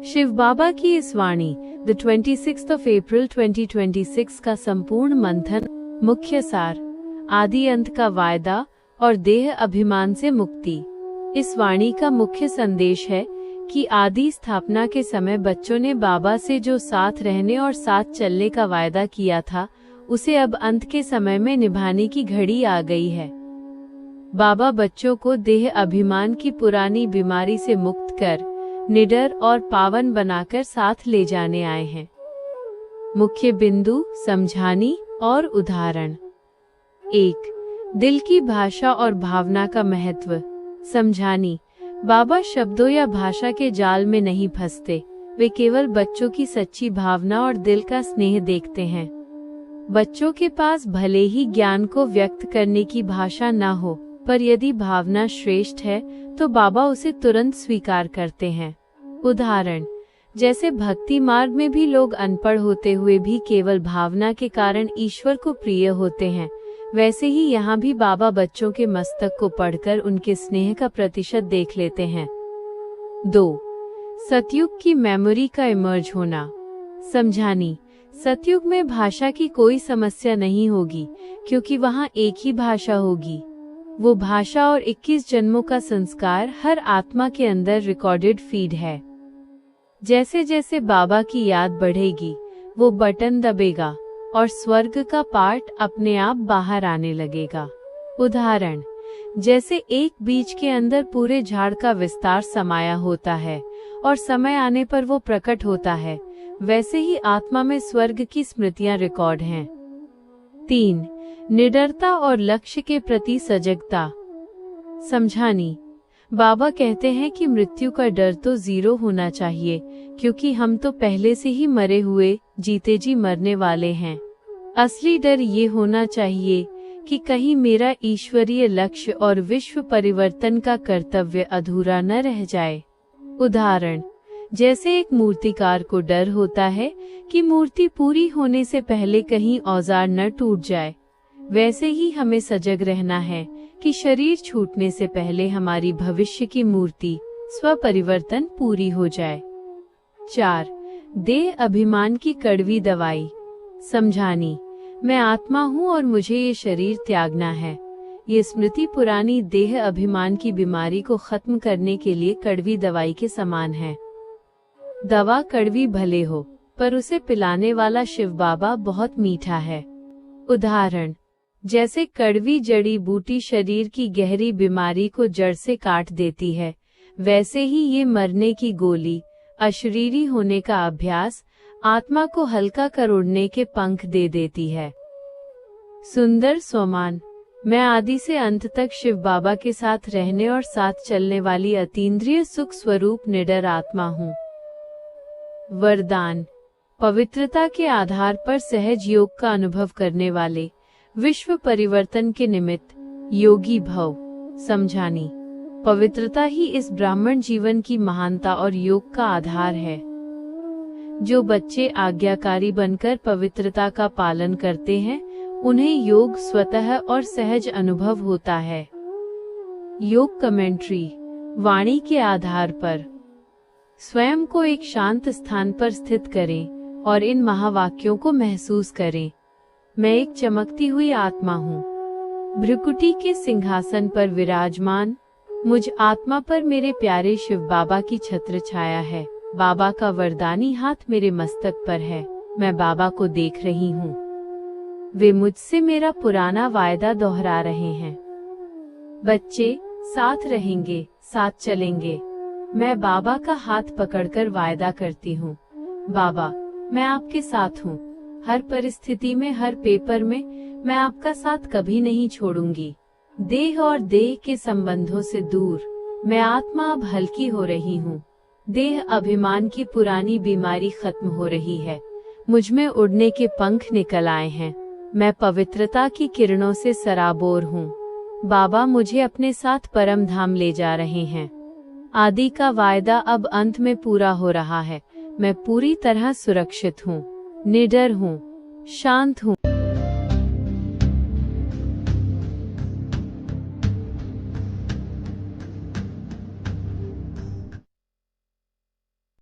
शिव बाबा की इस वाणी the 26th of April 2026 का संपूर्ण मंथन, मुख्य सार, आदि अंत का वायदा और देह अभिमान से मुक्ति। इस वाणी का मुख्य संदेश है कि आदि स्थापना के समय बच्चों ने बाबा से जो साथ रहने और साथ चलने का वायदा किया था, उसे अब अंत के समय में निभाने की घड़ी आ गई है। बाबा बच्चों को देह अभिमान की पुरानी बीमारी से मुक्त कर निडर और पावन बनाकर साथ ले जाने आए हैं। मुख्य बिंदु, समझानी और उदाहरण। 1. दिल की भाषा और भावना का महत्व। समझानी। बाबा शब्दों या भाषा के जाल में नहीं फंसते, वे केवल बच्चों की सच्ची भावना और दिल का स्नेह देखते हैं। बच्चों के पास भले ही ज्ञान को व्यक्त करने की भाषा न हो, पर यदि भावना श्रेष्ठ है तो बाबा उसे तुरंत स्वीकार करते हैं। उदाहरण, जैसे भक्ति मार्ग में भी लोग अनपढ़ होते हुए भी केवल भावना के कारण ईश्वर को प्रिय होते हैं, वैसे ही यहाँ भी बाबा बच्चों के मस्तक को पढ़कर उनके स्नेह का प्रतिशत देख लेते हैं। 2. सतयुग की मेमोरी का इमर्ज होना। समझानी। सतयुग में भाषा की कोई समस्या नहीं होगी, क्योंकि वहाँ एक ही भाषा होगी। वो भाषा और 21 जन्मों का संस्कार हर आत्मा के अंदर रिकॉर्डेड फीड है। जैसे जैसे बाबा की याद बढ़ेगी, वो बटन दबेगा और स्वर्ग का पार्ट अपने आप बाहर आने लगेगा। उदाहरण, जैसे एक बीज के अंदर पूरे झाड़ का विस्तार समाया होता है और समय आने पर वो प्रकट होता है, वैसे ही आत्मा में स्वर्ग की स्मृतियां रिकॉर्ड हैं। 3. निडरता और लक्ष्य के प्रति सजगता। समझानी। बाबा कहते हैं कि मृत्यु का डर तो 0 होना चाहिए, क्योंकि हम तो पहले से ही मरे हुए जीते जी मरने वाले हैं। असली डर ये होना चाहिए कि कहीं मेरा ईश्वरीय लक्ष्य और विश्व परिवर्तन का कर्तव्य अधूरा न रह जाए। उदाहरण, जैसे एक मूर्तिकार को डर होता है कि मूर्ति पूरी होने से पहले कहीं औजार न टूट जाए, वैसे ही हमें सजग रहना है कि शरीर छूटने से पहले हमारी भविष्य की मूर्ति स्वपरिवर्तन पूरी हो जाए। 4. देह अभिमान की कड़वी दवाई। समझानी। मैं आत्मा हूँ और मुझे ये शरीर त्यागना है। ये स्मृति पुरानी देह अभिमान की बीमारी को खत्म करने के लिए कड़वी दवाई के समान है। दवा कड़वी भले हो, पर उसे पिलाने वाला शिव बाबा बहुत मीठा है। उदाहरण, जैसे कड़वी जड़ी बूटी शरीर की गहरी बीमारी को जड़ से काट देती है, वैसे ही ये मरने की गोली, अशरीरी होने का अभ्यास आत्मा को हल्का कर उड़ने के पंख दे देती है। सुंदर सोमान। मैं आदि से अंत तक शिव बाबा के साथ रहने और साथ चलने वाली अतीन्द्रिय सुख स्वरूप निडर आत्मा हूँ। वरदान। पवित्रता के आधार पर सहज योग का अनुभव करने वाले, विश्व परिवर्तन के निमित्त योगी भव। समझानी। पवित्रता ही इस ब्राह्मण जीवन की महानता और योग का आधार है। जो बच्चे आज्ञाकारी बनकर पवित्रता का पालन करते हैं, उन्हें योग स्वतः और सहज अनुभव होता है। योग कमेंट्री। वाणी के आधार पर स्वयं को एक शांत स्थान पर स्थित करें और इन महावाक्यों को महसूस करें। मैं एक चमकती हुई आत्मा हूँ, भ्रुकुटी के सिंहासन पर विराजमान। मुझ आत्मा पर मेरे प्यारे शिव बाबा की छत्र छाया है। बाबा का वरदानी हाथ मेरे मस्तक पर है। मैं बाबा को देख रही हूँ। वे मुझसे मेरा पुराना वायदा दोहरा रहे हैं। बच्चे साथ रहेंगे, साथ चलेंगे। मैं बाबा का हाथ पकड़कर वायदा करती हूँ, बाबा मैं आपके साथ हूँ। हर परिस्थिति में, हर पेपर में मैं आपका साथ कभी नहीं छोड़ूंगी। देह और देह के संबंधों से दूर मैं आत्मा अब हल्की हो रही हूँ। देह अभिमान की पुरानी बीमारी खत्म हो रही है। मुझ में उड़ने के पंख निकल आए हैं। मैं पवित्रता की किरणों से सराबोर हूँ। बाबा मुझे अपने साथ परम धाम ले जा रहे हैं। आदि का वायदा अब अंत में पूरा हो रहा है। मैं पूरी तरह सुरक्षित हूँ, निडर हूँ, शांत हूँ।